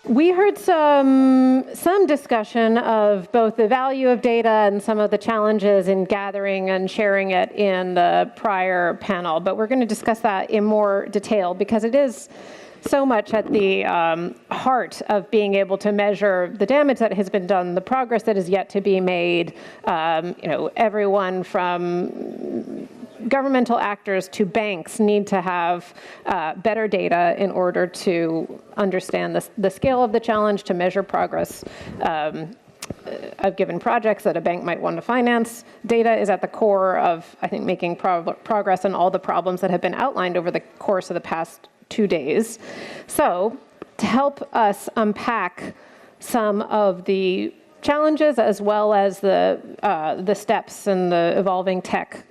We heard some discussion of both the value of data and some of the challenges in gathering and sharing it in the prior panel, but we're going to discuss that in more detail because it is so much at the heart of being able to measure the damage that has been done, the progress that is yet to be made. Everyone from governmental actors to banks need to have better data in order to understand the scale of the challenge, to measure progress of given projects that a bank might want to finance. Data is at the core of, I think, making progress on all the problems that have been outlined over the course of the past 2 days. So to help us unpack some of the challenges as well as the steps and the evolving tech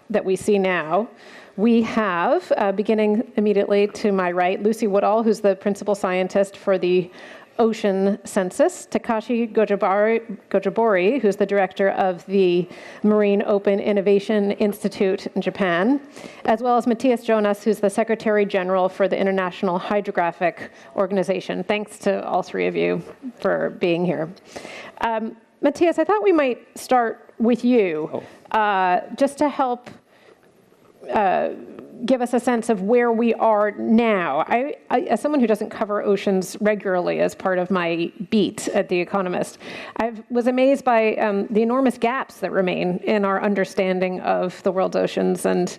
that we see now, we have, beginning immediately to my right, Lucy Woodall, who's the principal scientist for the Ocean Census, Takashi Gojibori, who's the director of the Marine Open Innovation Institute in Japan, as well as Matthias Jonas, who's the Secretary General for the International Hydrographic Organization. Thanks to all three of you for being here. Matthias, I thought we might start with you, just to help give us a sense of where we are now. I, as someone who doesn't cover oceans regularly as part of my beat at The Economist, I was amazed by the enormous gaps that remain in our understanding of the world's oceans, and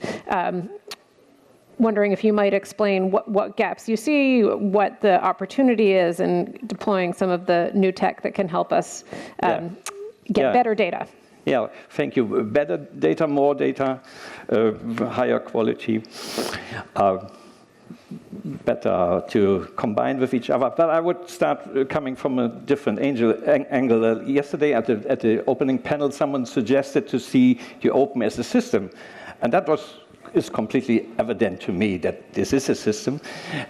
wondering if you might explain what gaps you see, what the opportunity is in deploying some of the new tech that can help us get better data. Yeah, thank you. Better data, more data, higher quality, better to combine with each other. But I would start coming from a different angle. Yesterday at the opening panel, someone suggested to see the open as a system. And that is completely evident to me that this is a system.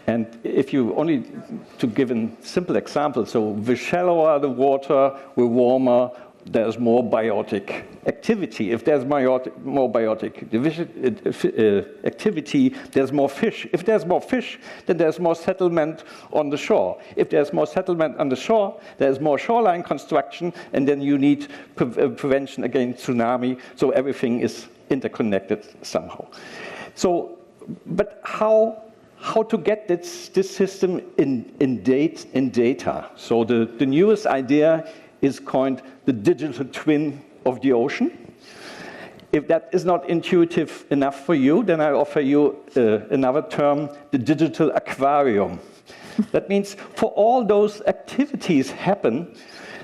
And if you only, to give a simple example, so the shallower the water, the warmer, there's more biotic activity. If there's more biotic activity, there's more fish. If there's more fish, then there's more settlement on the shore. If there's more settlement on the shore, there's more shoreline construction, and then you need prevention against tsunami. So everything is interconnected somehow. So, but how to get this system in data? So the newest idea is coined the digital twin of the ocean. If that is not intuitive enough for you, then I offer you another term, the digital aquarium. That means for all those activities happen,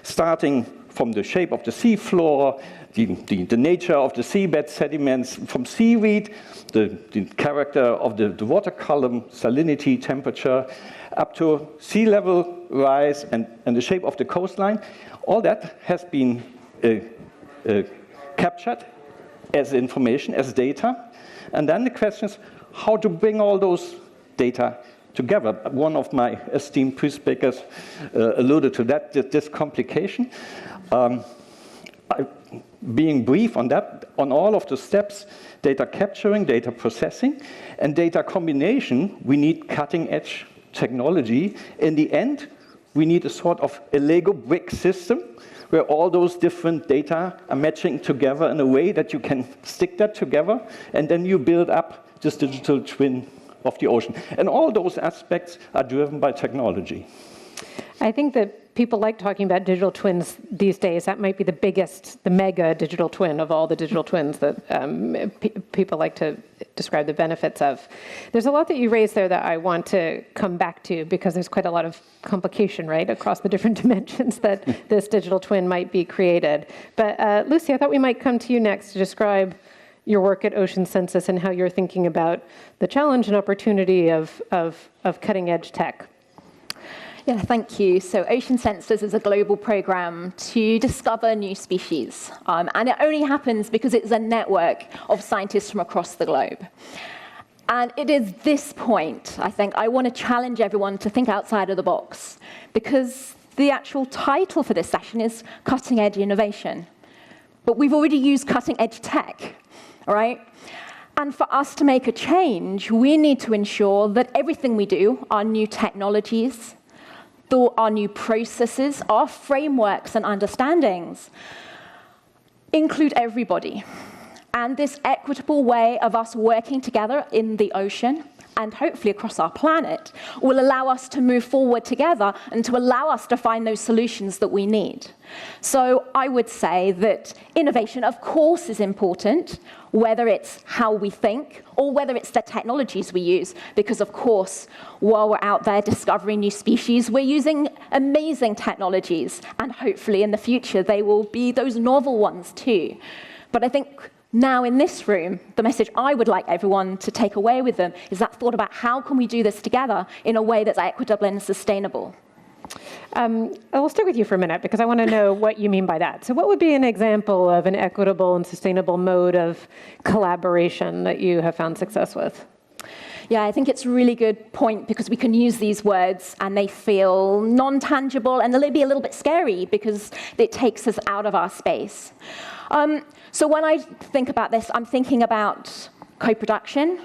starting from the shape of the seafloor, the nature of the seabed sediments, from seaweed, the character of the water column, salinity, temperature, up to sea level rise and the shape of the coastline. All that has been captured as information, as data. And then the question is how to bring all those data together. One of my esteemed pre-speakers alluded to that, this complication. Being brief on that, on all of the steps, data capturing, data processing, and data combination, we need cutting-edge technology. In the end, we need a sort of a Lego brick system where all those different data are matching together in a way that you can stick that together, and then you build up this digital twin of the ocean. And all those aspects are driven by technology. I think that people like talking about digital twins these days. That might be the biggest, the mega digital twin of all the digital twins that people like to describe the benefits of. There's a lot that you raised there that I want to come back to because there's quite a lot of complication, right, across the different dimensions that this digital twin might be created. But Lucy, I thought we might come to you next to describe your work at Ocean Census and how you're thinking about the challenge and opportunity of cutting-edge tech. Yeah, thank you. So Ocean Census is a global program to discover new species. And it only happens because it's a network of scientists from across the globe. And it is this point, I think, I want to challenge everyone to think outside of the box, because the actual title for this session is Cutting Edge Innovation. But we've already used cutting edge tech, all right? And for us to make a change, we need to ensure that everything we do, our new technologies, our new processes, our frameworks and understandings include everybody. And this equitable way of us working together in the ocean and hopefully across our planet will allow us to move forward together and to allow us to find those solutions that we need. So I would say that innovation, of course, is important, whether it's how we think or whether it's the technologies we use, because, of course, while we're out there discovering new species, we're using amazing technologies, and hopefully in the future they will be those novel ones too. But I think now in this room, the message I would like everyone to take away with them is that thought about how can we do this together in a way that's equitable and sustainable. I'll stick with you for a minute because I want to know what you mean by that. So what would be an example of an equitable and sustainable mode of collaboration that you have found success with? Yeah, I think it's a really good point because we can use these words and they feel non-tangible and they'll be a little bit scary because it takes us out of our space. So when I think about this, I'm thinking about co-production.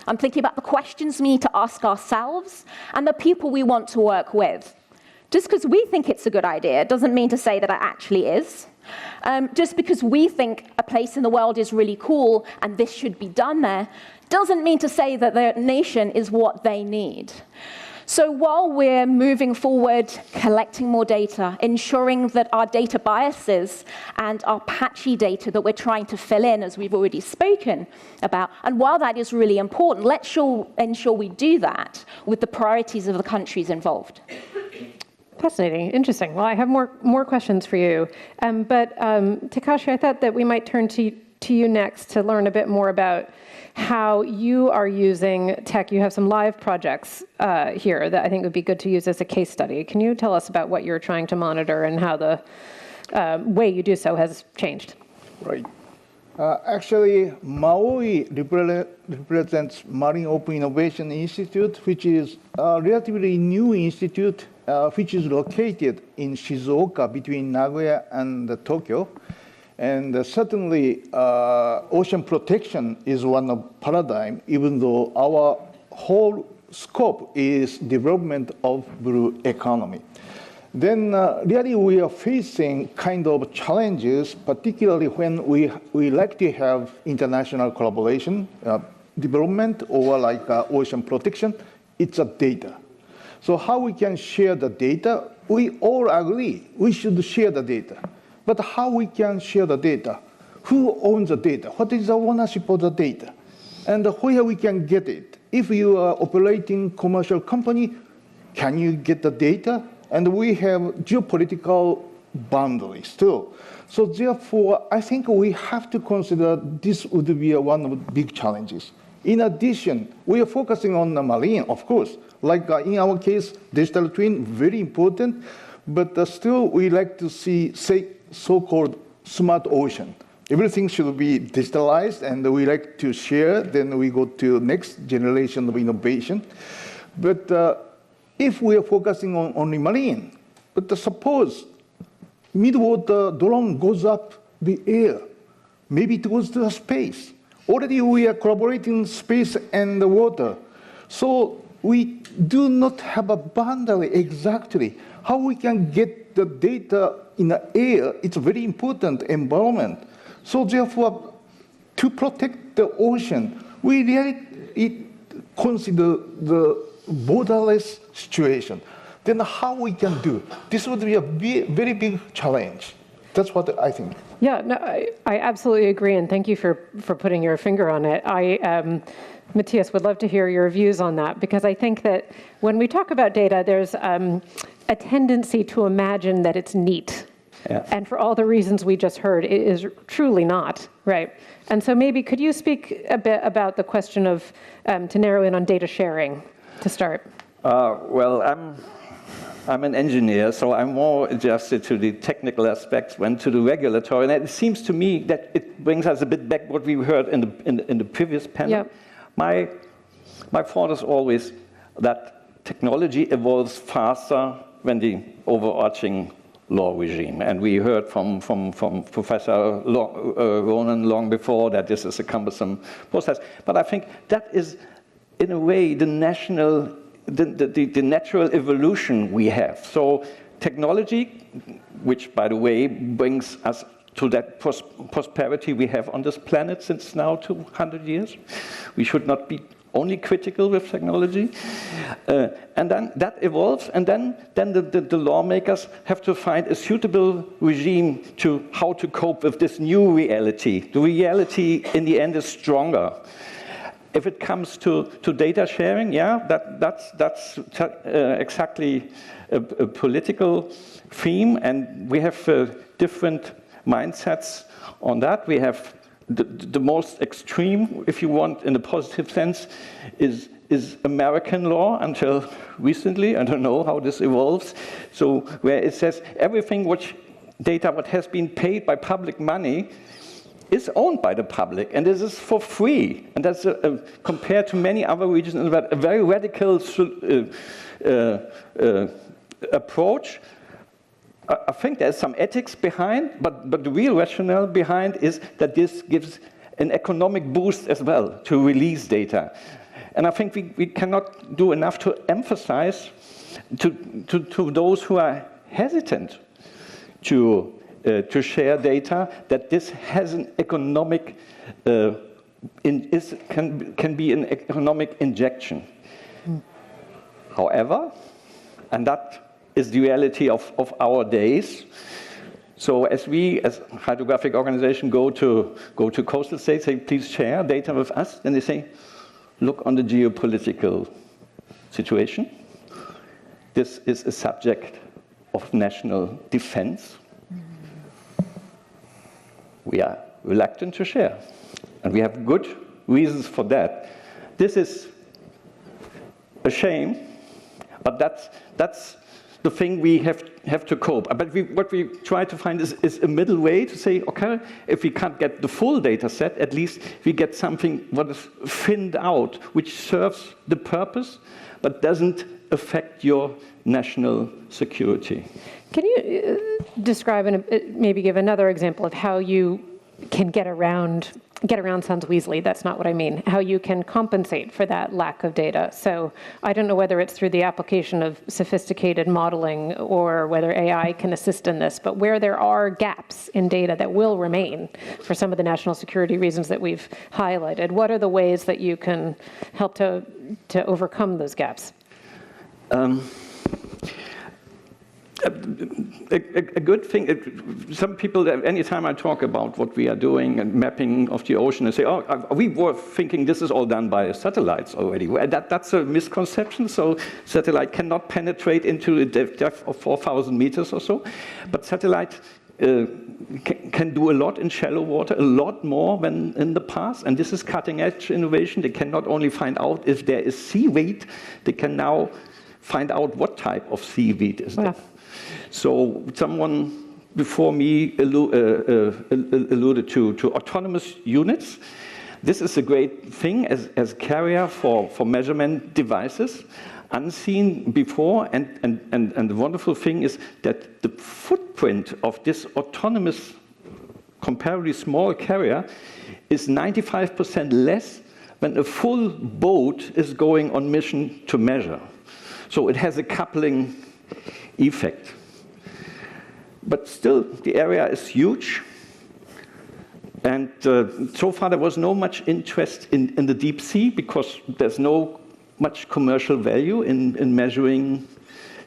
I'm thinking about the questions we need to ask ourselves and the people we want to work with. Just because we think it's a good idea doesn't mean to say that it actually is. Just because we think a place in the world is really cool and this should be done there doesn't mean to say that the nation is what they need. So while we're moving forward, collecting more data, ensuring that our data biases and our patchy data that we're trying to fill in, as we've already spoken about, and while that is really important, let's ensure we do that with the priorities of the countries involved. Fascinating, interesting. Well, I have more questions for you. But Takashi, I thought that we might turn to you next to learn a bit more about how you are using tech. You have some live projects here that I think would be good to use as a case study. Can you tell us about what you're trying to monitor and how the way you do so has changed? Right. Actually, Maui represents Marine Open Innovation Institute, which is a relatively new institute, which is located in Shizuoka between Nagoya and Tokyo. And certainly, ocean protection is one of paradigm, even though our whole scope is development of blue economy. Then really we are facing kind of challenges, particularly when we like to have international collaboration, development, or like ocean protection. It's a data. So how we can share the data? We all agree we should share the data. But how we can share the data? Who owns the data? What is the ownership of the data? And where we can get it? If you are operating commercial company, can you get the data? And we have geopolitical boundaries too. So therefore, I think we have to consider this would be one of the big challenges. In addition, we are focusing on the marine, of course. Like in our case, digital twin, very important. But still, we like to see, say, so-called smart ocean. Everything should be digitalized, and we like to share. Then we go to next generation of innovation. But if we are focusing on only marine, but suppose midwater drone goes up the air, maybe it goes to space. Already we are collaborating space and the water. So we do not have a boundary exactly. How we can get the data in the air, it's a very important environment. So therefore, to protect the ocean, we really consider the borderless situation. Then how we can do? This would be a very big challenge. That's what I think. Yeah, no, I absolutely agree, and thank you for putting your finger on it. Matthias, would love to hear your views on that, because I think that when we talk about data, there's a tendency to imagine that it's neat. Yeah. And for all the reasons we just heard, it is truly not, right? And so maybe could you speak a bit about the question of, to narrow in on data sharing, to start? Well, I'm an engineer, so I'm more adjusted to the technical aspects than to the regulatory. And it seems to me that it brings us a bit back what we heard in the previous panel. Yep. My thought is always that technology evolves faster than the overarching law regime. And we heard from Professor Ronan long before that this is a cumbersome process. But I think that is, in a way, the national the natural evolution we have. So technology, which, by the way, brings us to that prosperity we have on this planet since now 200 years. We should not be only critical with technology. And then that evolves, and then the lawmakers have to find a suitable regime to how to cope with this new reality. The reality, in the end, is stronger. If it comes to data sharing, yeah, that's exactly a political theme, and we have different mindsets on that. We have the most extreme, if you want, in a positive sense, is American law until recently. I don't know how this evolves. So where it says everything what has been paid by public money is owned by the public, and this is for free. And that's compared to many other regions, a very radical approach. I think there's some ethics behind, but the real rationale behind is that this gives an economic boost as well to release data. And I think we cannot do enough to emphasize to those who are hesitant to share data that this has an economic, can be an economic injection. However, and that is the reality of our days. So as we, as hydrographic organization, go to coastal states, say, please share data with us, then they say, look on the geopolitical situation. This is a subject of national defense. We are reluctant to share, and we have good reasons for that. This is a shame, but that's the thing we have to cope. But what we try to find is a middle way to say, okay, if we can't get the full data set, at least we get something what is thinned out, which serves the purpose, but doesn't affect your national security. Can you describe and maybe give another example of how you can get around sounds weaselly, that's not what I mean, how you can compensate for that lack of data? So I don't know whether it's through the application of sophisticated modeling or whether AI can assist in this, but where there are gaps in data that will remain for some of the national security reasons that we've highlighted, what are the ways that you can help to overcome those gaps? A good thing, some people, anytime I talk about what we are doing and mapping of the ocean, they say, oh, we were thinking this is all done by satellites already. Well, that's a misconception. So satellite cannot penetrate into a depth of 4,000 meters or so. But satellite can do a lot in shallow water, a lot more than in the past. And this is cutting edge innovation. They can not only find out if there is seaweed, they can now find out what type of seaweed is there. So someone before me alluded to autonomous units. This is a great thing as carrier for measurement devices, unseen before. And the wonderful thing is that the footprint of this autonomous, comparatively small carrier is 95% less than a full boat is going on mission to measure. So it has a coupling effect. But still, the area is huge. And so far, there was no much interest in the deep sea because there's no much commercial value in measuring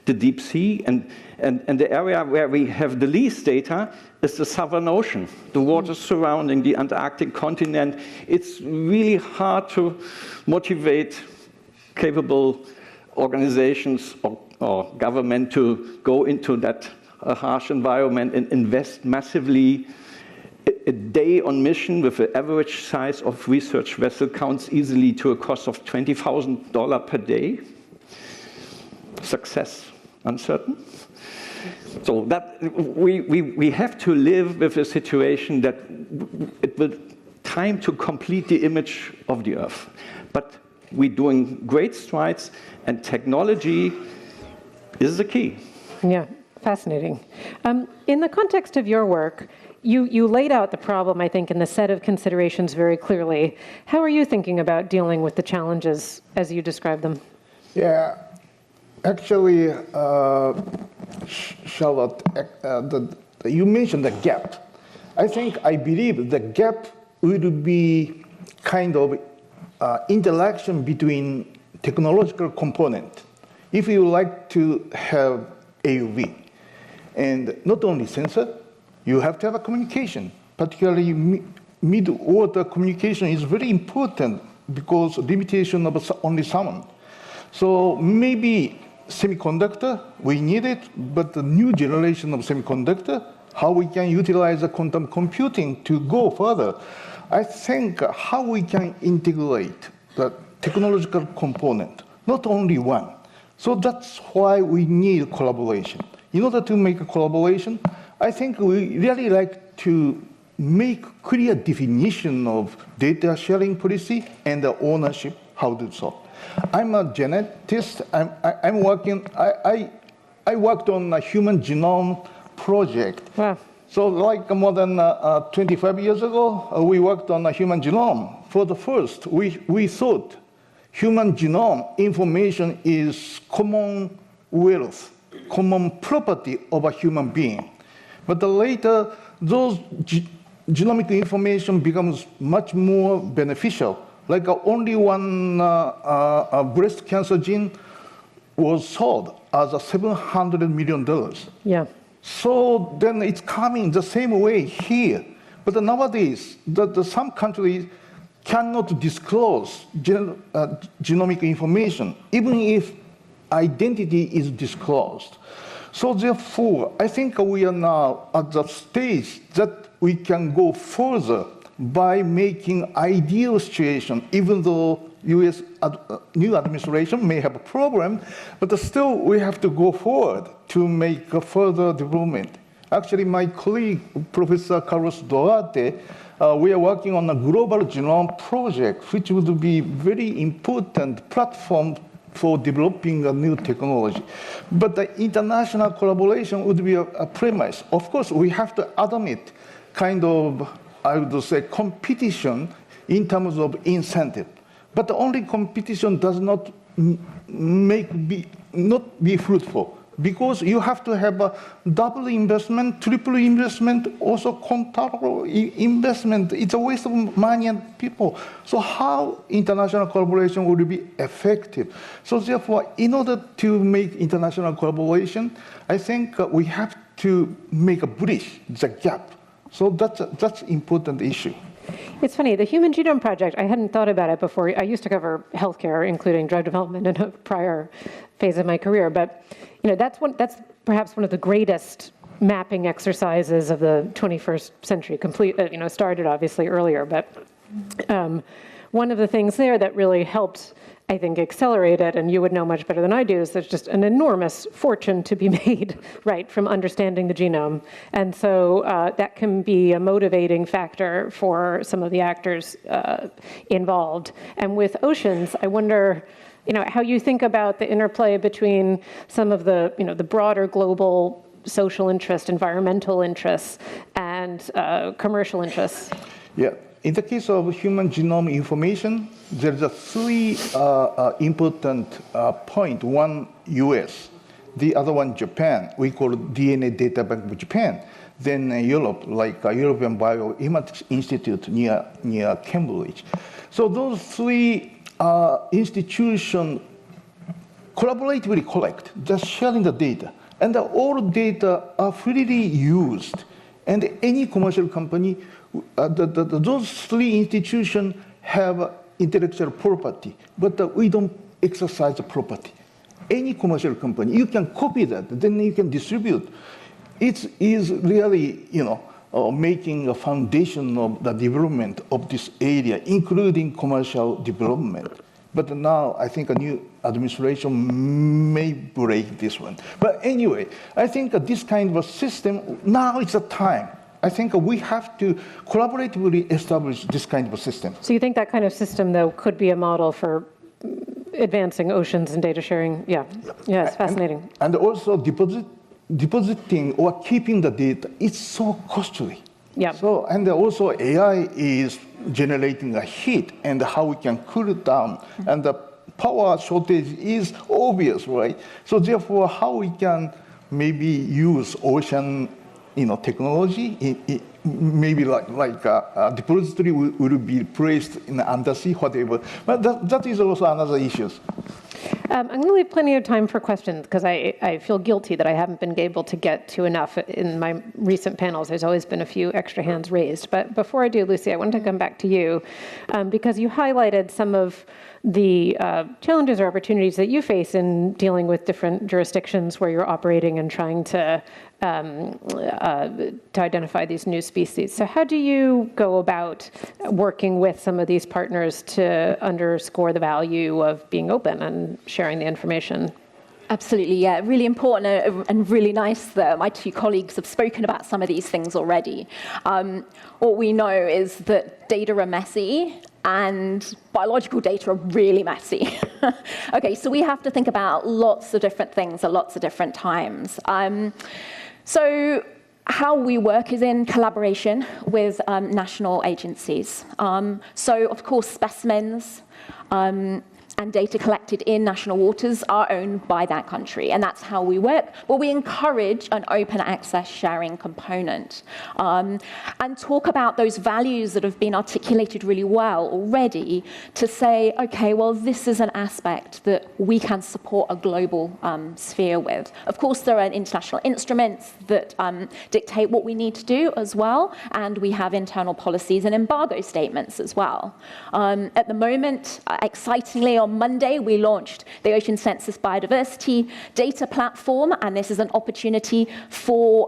the deep sea. And the area where we have the least data is the Southern Ocean, the waters surrounding the Antarctic continent. It's really hard to motivate capable organizations or government to go into that harsh environment and invest massively. A day on mission with an average size of research vessel counts easily to a cost of $20,000 per day. Success uncertain. So that we have to live with a situation that it will time to complete the image of the Earth. But we're doing great strides, and technology is the key. Yeah, fascinating. In the context of your work, you laid out the problem, I think, in the set of considerations very clearly. How are you thinking about dealing with the challenges as you describe them? Yeah, Actually, Charlotte, you mentioned the gap. I believe the gap would be kind of interaction between technological component. If you like to have AUV, and not only sensor, you have to have a communication. Particularly mid-order communication is very important because limitation of only sound. So maybe semiconductor, we need it, but the new generation of semiconductor, how we can utilize the quantum computing to go further. I think how we can integrate the technological component, not only one. So that's why we need collaboration. In order to make a collaboration, I think we really like to make clear definition of data sharing policy and the ownership, how to solve. I'm a geneticist. I worked on a human genome project. Wow. So like more than 25 years ago, we worked on a human genome. For the first, we thought human genome information is common wealth, common property of a human being. But later, those genomic information becomes much more beneficial. Like only one breast cancer gene was sold as a $700 million. Yeah. So then it's coming the same way here. But nowadays, some countries cannot disclose genomic information, even if identity is disclosed. So therefore, I think we are now at the stage that we can go further by making ideal situation, even though US new administration may have a problem, but still we have to go forward to make a further development. Actually, my colleague, Professor Carlos Duarte, we are working on a global genome project, which would be very important platform for developing a new technology. But the international collaboration would be a premise. Of course, we have to admit kind of, I would say, competition in terms of incentive. But only competition does not not be fruitful, because you have to have a double investment, triple investment, also quadruple investment. It's a waste of money and people. So how international collaboration will be effective? So therefore, in order to make international collaboration, I think we have to make a bridge, the gap. So that's an important issue. It's funny, the Human Genome Project, I hadn't thought about it before. I used to cover healthcare, including drug development in a prior phase of my career. But that's perhaps one of the greatest mapping exercises of the 21st century, started obviously earlier. But one of the things there that really helped, I think, accelerate it, and you would know much better than I do, is there's just an enormous fortune to be made, right, from understanding the genome. And so that can be a motivating factor for some of the actors involved. And with oceans, I wonder, how you think about the interplay between some of the, the broader global social interest, environmental interests, and commercial interests. Yeah. In the case of human genome information, there's three important points. One, US. The other one, Japan. We call it DNA Data Bank of Japan. Then Europe, like European Bioinformatics Institute near Cambridge. So those three institutions collaboratively collect, just sharing the data. And all data are freely used. And any commercial company, those three institutions have intellectual property, but we don't exercise the property. Any commercial company, you can copy that, then you can distribute. It is really, making a foundation of the development of this area, including commercial development. But now I think a new administration may break this one. But anyway, I think this kind of a system, now it's a time. I think we have to collaboratively establish this kind of a system. So you think that kind of system, though, could be a model for advancing oceans and data sharing? Yeah, it's fascinating. And also depositing or keeping the data, it's so costly. Yeah. So, and also AI is generating a heat, and how we can cool it down. And power shortage is obvious, right? So therefore, how we can maybe use ocean, technology, maybe like a depository will be placed in the undersea, whatever. But that is also another issue. I'm going to leave plenty of time for questions because I feel guilty that I haven't been able to get to enough in my recent panels. There's always been a few extra hands raised. But before I do, Lucy, I want to come back to you because you highlighted some of the challenges or opportunities that you face in dealing with different jurisdictions where you're operating and trying to identify these new species. So how do you go about working with some of these partners to underscore the value of being open and sharing the information? Absolutely, yeah. Really important and really nice that my two colleagues have spoken about some of these things already. What we know is that data are messy and biological data are really messy. Okay, so we have to think about lots of different things at lots of different times. So how we work is in collaboration with national agencies. So, of course, specimens and data collected in national waters are owned by that country, and that's how we work. But we encourage an open access sharing component and talk about those values that have been articulated really well already to say, okay, well, this is an aspect that we can support a global sphere with. Of course, there are international instruments that dictate what we need to do as well, and we have internal policies and embargo statements as well. At the moment, excitingly, on Monday, we launched the Ocean Census Biodiversity Data Platform, and this is an opportunity for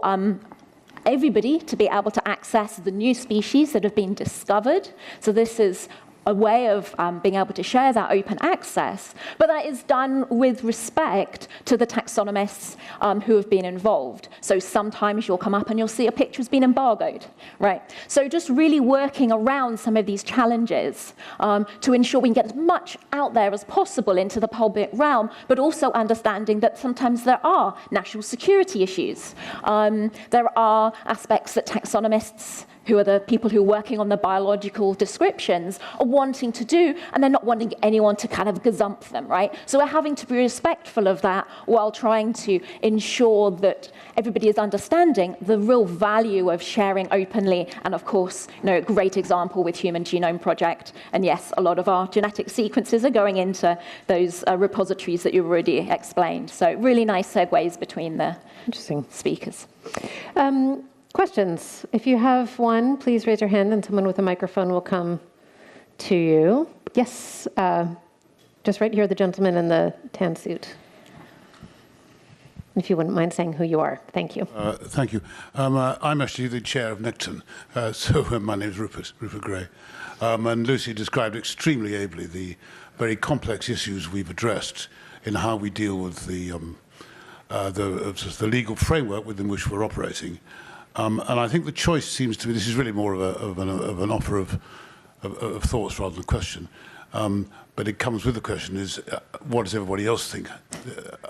everybody to be able to access the new species that have been discovered. So this is a way of being able to share that open access, but that is done with respect to the taxonomists who have been involved. So sometimes you'll come up and you'll see a picture has been embargoed, right? So just really working around some of these challenges to ensure we can get as much out there as possible into the public realm, but also understanding that sometimes there are national security issues. There are aspects that taxonomists, who are the people who are working on the biological descriptions, are wanting to do, and they're not wanting anyone to kind of gazump them, right? So we're having to be respectful of that while trying to ensure that everybody is understanding the real value of sharing openly. And of course, a great example with Human Genome Project. And yes, a lot of our genetic sequences are going into those repositories that you already explained. So really nice segues between the speakers. Questions? If you have one, please raise your hand and someone with a microphone will come to you. Yes, just right here, the gentleman in the tan suit. If you wouldn't mind saying who you are. Thank you. Thank you. I'm actually the chair of Necton, so my name is Rupert Gray. And Lucy described extremely ably the very complex issues we've addressed in how we deal with the legal framework within which we're operating. And I think the choice seems to be, this is really more of an offer of thoughts rather than a question, but it comes with the question is, what does everybody else think,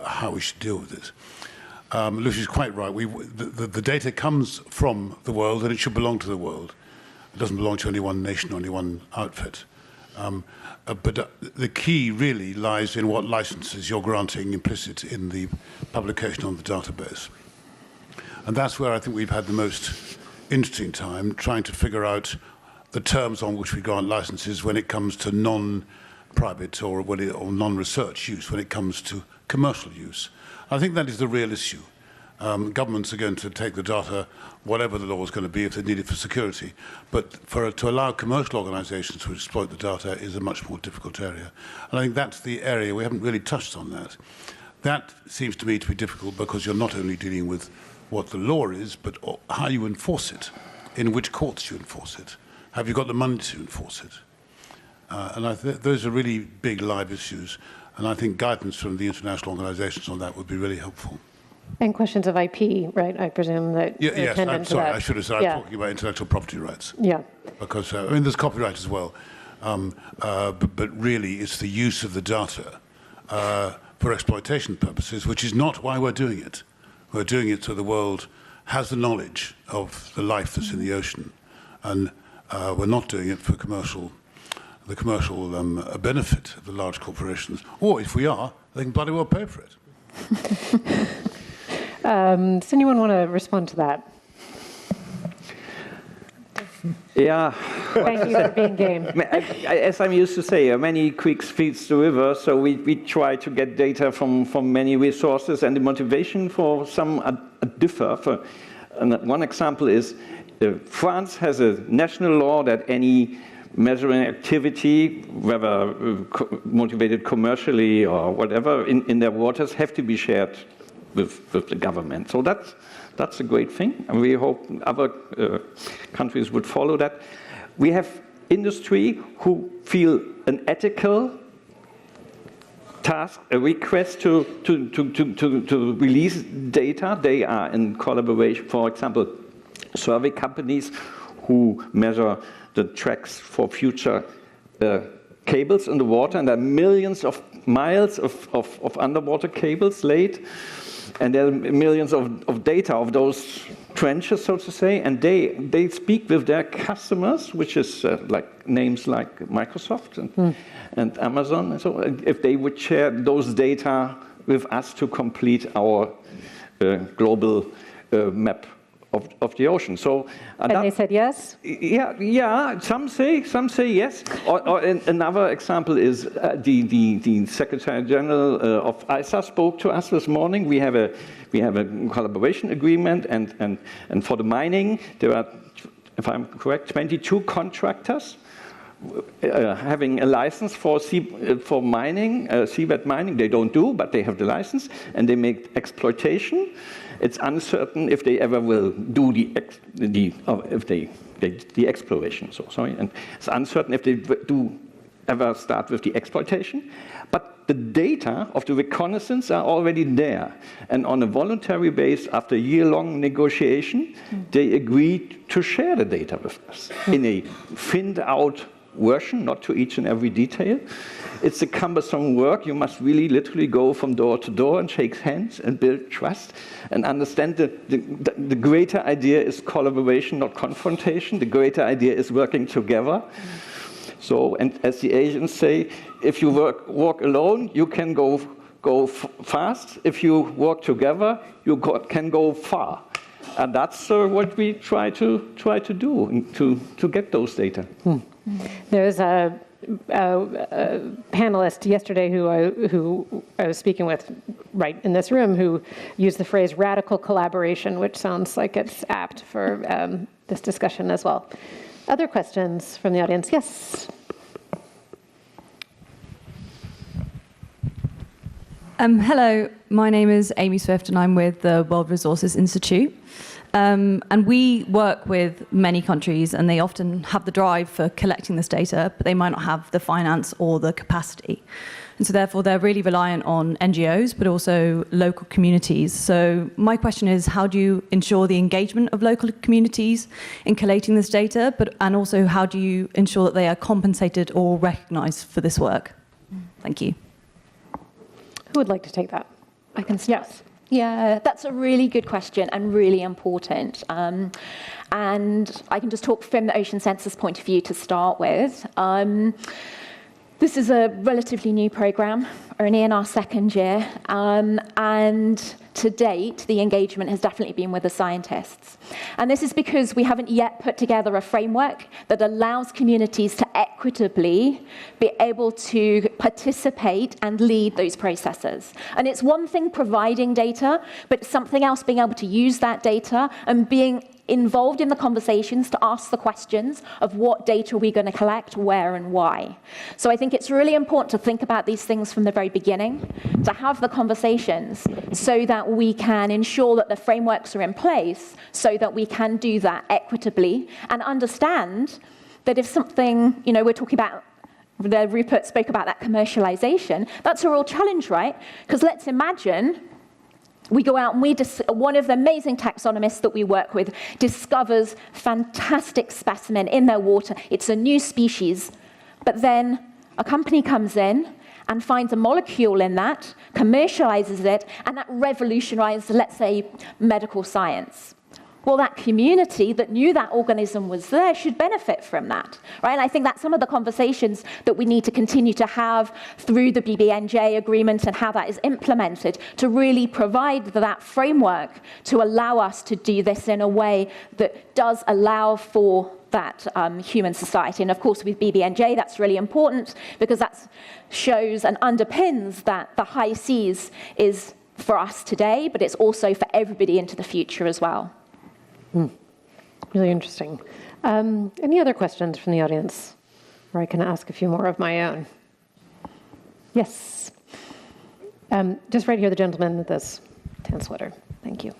how we should deal with this? Lucy's quite right. The data comes from the world and it should belong to the world. It doesn't belong to any one nation or any one outfit. But the key really lies in what licenses you're granting implicit in the publication on the database. And that's where I think we've had the most interesting time trying to figure out the terms on which we grant licenses when it comes to non-private or non-research use, when it comes to commercial use. I think that is the real issue. Governments are going to take the data, whatever the law is going to be, if they need it for security. But to allow commercial organizations to exploit the data is a much more difficult area. And I think that's the area we haven't really touched on that. That seems to me to be difficult because you're not only dealing with what the law is, but how you enforce it, in which courts you enforce it. Have you got the money to enforce it? And those are really big live issues, and I think guidance from the international organizations on that would be really helpful. And questions of IP, right? I presume that you're yes, attendant I'm to sorry, that. I should have said I'm talking about intellectual property rights. Yeah. Because, there's copyright as well, but really it's the use of the data for exploitation purposes, which is not why we're doing it. We're doing it so the world has the knowledge of the life that's in the ocean, and we're not doing it for commercial the commercial benefit of the large corporations, or if we are, they can bloody well pay for it. Does anyone want to respond to that? Yeah. Thank you for being game. As I'm used to say, many creeks feeds the river, so we try to get data from many resources, and the motivation for some differ. And one example is France has a national law that any measuring activity, whether motivated commercially or whatever, in their waters have to be shared with the government. So that's a great thing, and we hope other countries would follow that. We have industry who feel an ethical task, a request to release data. They are in collaboration, for example, survey companies who measure the tracks for future cables in the water, and there are millions of miles of underwater cables laid. And there are millions of data of those trenches, so to say, and they speak with their customers, which is like names like Microsoft and Amazon. And so if they would share those data with us to complete our global map of the ocean. So and they said yes? Yeah. Some say yes. Or another example is the Secretary General of ISA spoke to us this morning. We have a collaboration agreement, and for the mining there are, if I'm correct, 22 contractors having a license for mining, seabed mining. They don't do, but they have the license, and they make exploitation. It's uncertain if they ever will do the exploration. So sorry, and it's uncertain if they do ever start with the exploitation. But the data of the reconnaissance are already there, and on a voluntary basis, after a year-long negotiation, they agreed to share the data with us in a thinned-out version, not to each and every detail. It's a cumbersome work. You must really literally go from door to door and shake hands and build trust and understand the greater idea is collaboration, not confrontation. The greater idea is working together. So, and as the Asians say, if you walk alone, you can go fast. If you work together, you can go far. And that's what we try to do to get those data. There's a panelist yesterday who I was speaking with right in this room who used the phrase radical collaboration, which sounds like it's apt for this discussion as well. Other questions from the audience? Yes. Hello, my name is Amy Swift and I'm with the World Resources Institute. And we work with many countries and they often have the drive for collecting this data, but they might not have the finance or the capacity. And so therefore they're really reliant on NGOs, but also local communities. So my question is, how do you ensure the engagement of local communities in collating this data, and also how do you ensure that they are compensated or recognized for this work? Thank you. Who would like to take that? I can start. Yes. Yeah, that's a really good question and really important. And I can just talk from the Ocean Census point of view to start with. This is a relatively new program, only in our second year. And to date, the engagement has definitely been with the scientists. And this is because we haven't yet put together a framework that allows communities to equitably be able to participate and lead those processes. And it's one thing providing data, but something else being able to use that data and being involved in the conversations to ask the questions of what data are we going to collect, where and why. So I think it's really important to think about these things from the very beginning, to have the conversations so that we can ensure that the frameworks are in place so that we can do that equitably and understand that if something, we're talking about, Rupert spoke about that commercialization, that's a real challenge, right? Because let's imagine we go out and one of the amazing taxonomists that we work with discovers fantastic specimen in their water. It's a new species, but then a company comes in and finds a molecule in that, commercializes it, and that revolutionizes, let's say, medical science. well, that community that knew that organism was there should benefit from that, right? And I think that's some of the conversations that we need to continue to have through the BBNJ agreement and how that is implemented to really provide that framework to allow us to do this in a way that does allow for that human society. And of course, with BBNJ, that's really important because that shows and underpins that the high seas is for us today, but it's also for everybody into the future as well. Really interesting. Any other questions from the audience? Or I can ask a few more of my own. Yes. Just right here, the gentleman with this tan sweater. Thank you.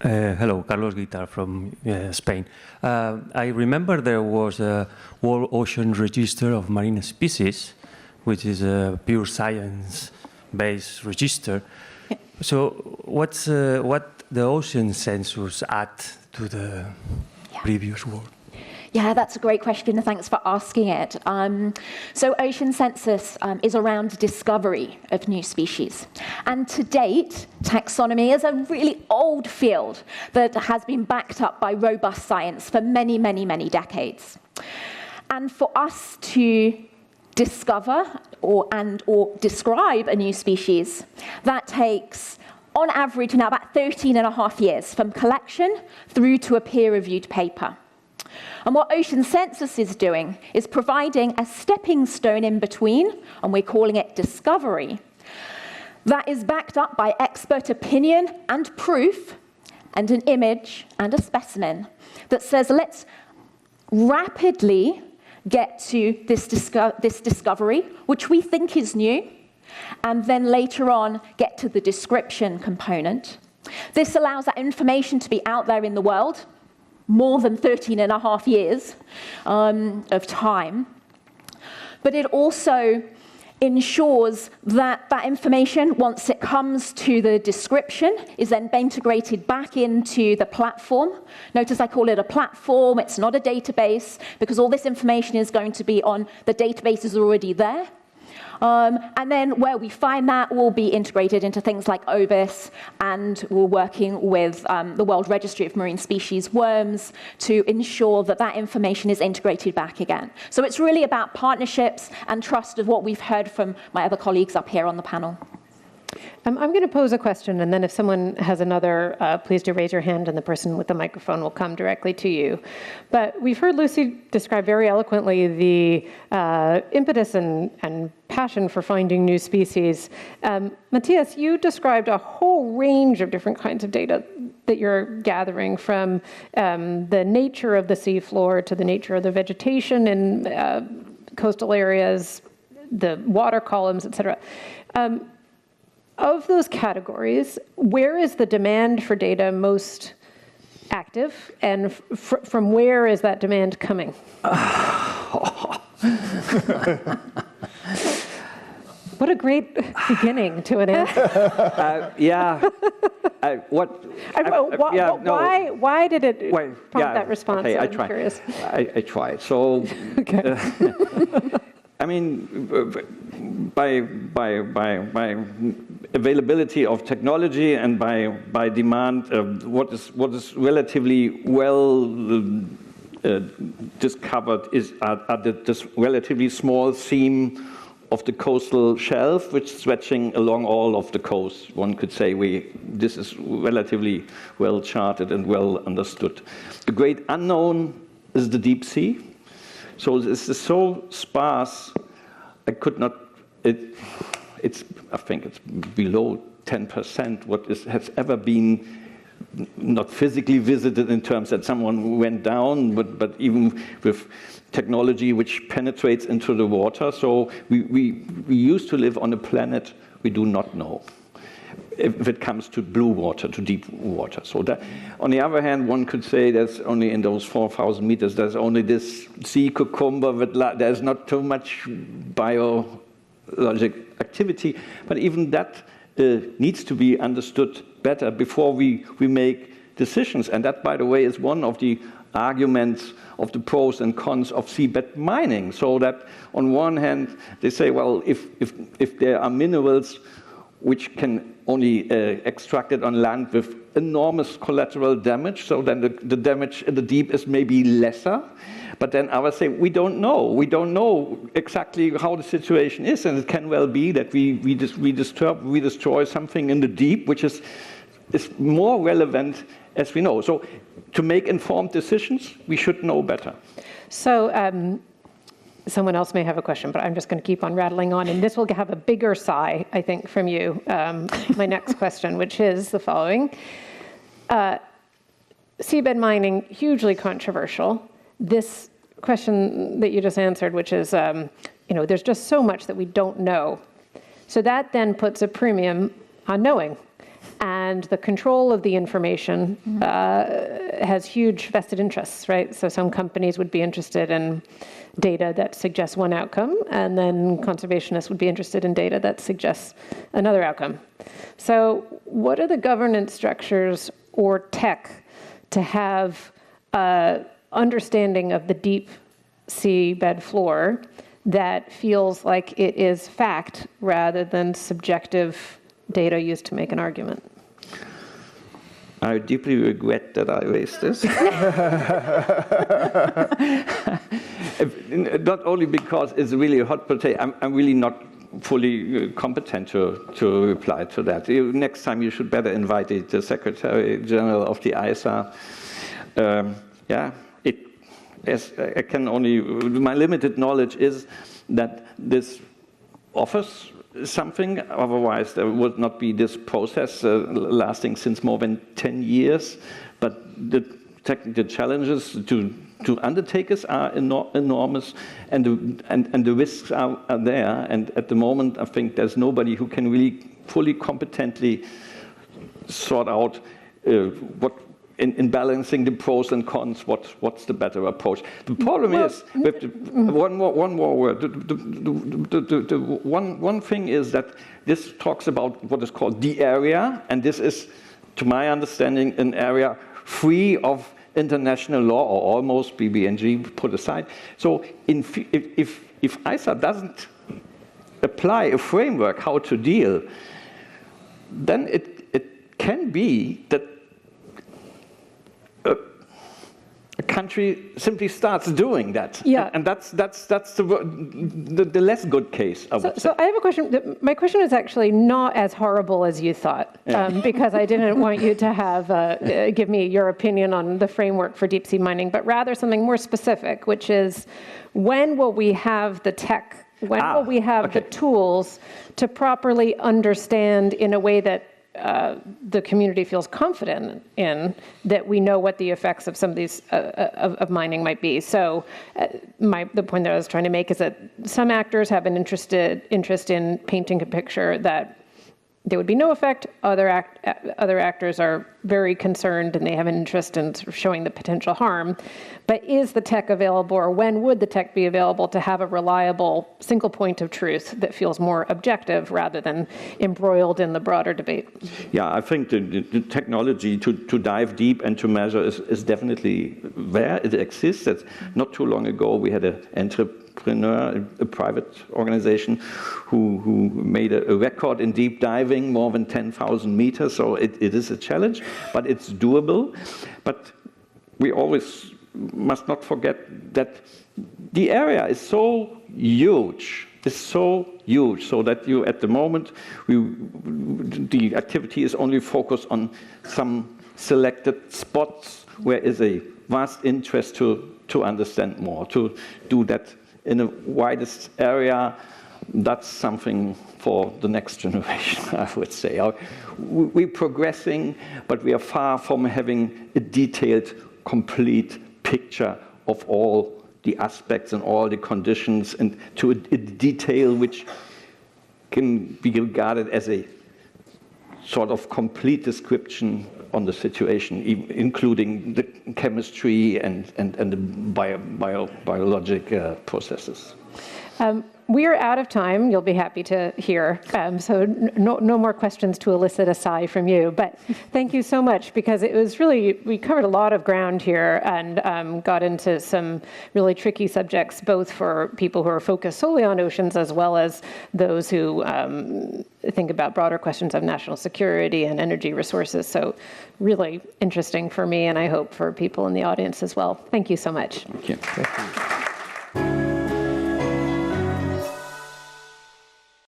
Hello, Carlos Guitar from Spain. I remember there was a World Ocean Register of Marine Species, which is a pure science-based register. Yeah. So what the ocean census add to the previous world? Yeah, that's a great question, and thanks for asking it. So Ocean Census is around discovery of new species. And to date, taxonomy is a really old field that has been backed up by robust science for many, many, many decades. And for us to discover or describe a new species, that takes, on average, now about 13 and a half years from collection through to a peer-reviewed paper. And what Ocean Census is doing is providing a stepping stone in between, and we're calling it discovery, that is backed up by expert opinion and proof, and an image and a specimen that says, let's rapidly get to this discovery, which we think is new, and then later on get to the description component. This allows that information to be out there in the world, more than 13 and a half years of time. But it also ensures that that information, once it comes to the description, is then integrated back into the platform. Notice I call it a platform, it's not a database, because all this information is going to be on the databases already there. And then where we find that will be integrated into things like OBIS, and we're working with the World Registry of Marine Species worms to ensure that that information is integrated back again. So it's really about partnerships and trust of what we've heard from my other colleagues up here on the panel. I'm going to pose a question, and then if someone has another, please do raise your hand, and the person with the microphone will come directly to you. But we've heard Lucy describe very eloquently the impetus and passion for finding new species. Matthias, you described a whole range of different kinds of data that you're gathering, from the nature of the seafloor to the nature of the vegetation in coastal areas, the water columns, et cetera. Of those categories, where is the demand for data most active, and from where is that demand coming? What a great beginning to an answer. Why did it prompt that response? Okay, I'm curious. I try. So, Okay. I mean, by availability of technology and by demand, what is relatively well discovered are this relatively small seam of the coastal shelf, which is stretching along all of the coast. One could say this is relatively well charted and well understood. The great unknown is the deep sea. So this is so sparse, I could not. I think it's below 10% what has ever been not physically visited, in terms that someone went down, but even with technology which penetrates into the water. So we used to live on a planet we do not know, if it comes to blue water, to deep water. So that, on the other hand, one could say there's only in those 4,000 meters, there's only this sea cucumber, but there's not too much biologic activity. But even that needs to be understood better before we make decisions. And that, by the way, is one of the arguments of the pros and cons of seabed mining. So that on one hand, they say, well, if there are minerals which can only extract it on land with enormous collateral damage, so then the damage in the deep is maybe lesser. But then others say, we don't know. We don't know exactly how the situation is, and it can well be that we destroy something in the deep, which is more relevant as we know. So to make informed decisions, we should know better. So someone else may have a question, but I'm just going to keep on rattling on, and this will have a bigger sigh, I think, from you. My next question, which is the following. Seabed mining, hugely controversial. This question that you just answered, which is, there's just so much that we don't know. So that then puts a premium on knowing. And the control of the information has huge vested interests, right? So some companies would be interested in data that suggests one outcome, and then conservationists would be interested in data that suggests another outcome. So what are the governance structures or tech to have understanding of the deep sea bed floor that feels like it is fact rather than subjective data used to make an argument? I deeply regret that I raised this. Not only because it's really a hot potato, I'm really not fully competent to reply to that. Next time you should better invite the Secretary General of the ISA. I can only, my limited knowledge is that this offers something, otherwise there would not be this process lasting since more than 10 years. But the technical challenges to undertakers are enormous, and the risks are there. And at the moment, I think there's nobody who can really fully competently sort out what. In balancing the pros and cons, what's the better approach? The problem is, with one more word. The one thing is that this talks about what is called the area, and this is, to my understanding, an area free of international law, or almost, BBNG put aside. So if ISA doesn't apply a framework how to deal, then it can be that a country simply starts doing that. Yeah. And that's the less good case, I would say. So I have a question. My question is actually not as horrible as you thought, because I didn't want you to have give me your opinion on the framework for deep sea mining, but rather something more specific, which is, when will we have the tech? When will we have the tools to properly understand in a way that the community feels confident in, that we know what the effects of some of these of mining might be? So the point that I was trying to make is that some actors have an interest in painting a picture that there would be no effect. Other actors are very concerned, and they have an interest in sort of showing the potential harm. But is the tech available, or when would the tech be available to have a reliable single point of truth that feels more objective rather than embroiled in the broader debate? Yeah, I think the technology to dive deep and to measure is definitely there. It exists. Not too long ago, we had an entrepreneur, a private organization, who made a record in deep diving, more than 10,000 meters. So it is a challenge, but it's doable. But we always must not forget that the area is so huge, so that at the moment, the activity is only focused on some selected spots where is a vast interest to understand more, to do that in a widest area. That's something for the next generation, I would say. We're progressing, but we are far from having a detailed, complete picture of all the aspects and all the conditions, and to a detail which can be regarded as a sort of complete description on the situation, including the chemistry and the biologic processes. We are out of time. You'll be happy to hear. So no more questions to elicit a sigh from you. But thank you so much, because it was really, we covered a lot of ground here and got into some really tricky subjects, both for people who are focused solely on oceans as well as those who think about broader questions of national security and energy resources. So really interesting for me, and I hope for people in the audience as well. Thank you so much. Thank you.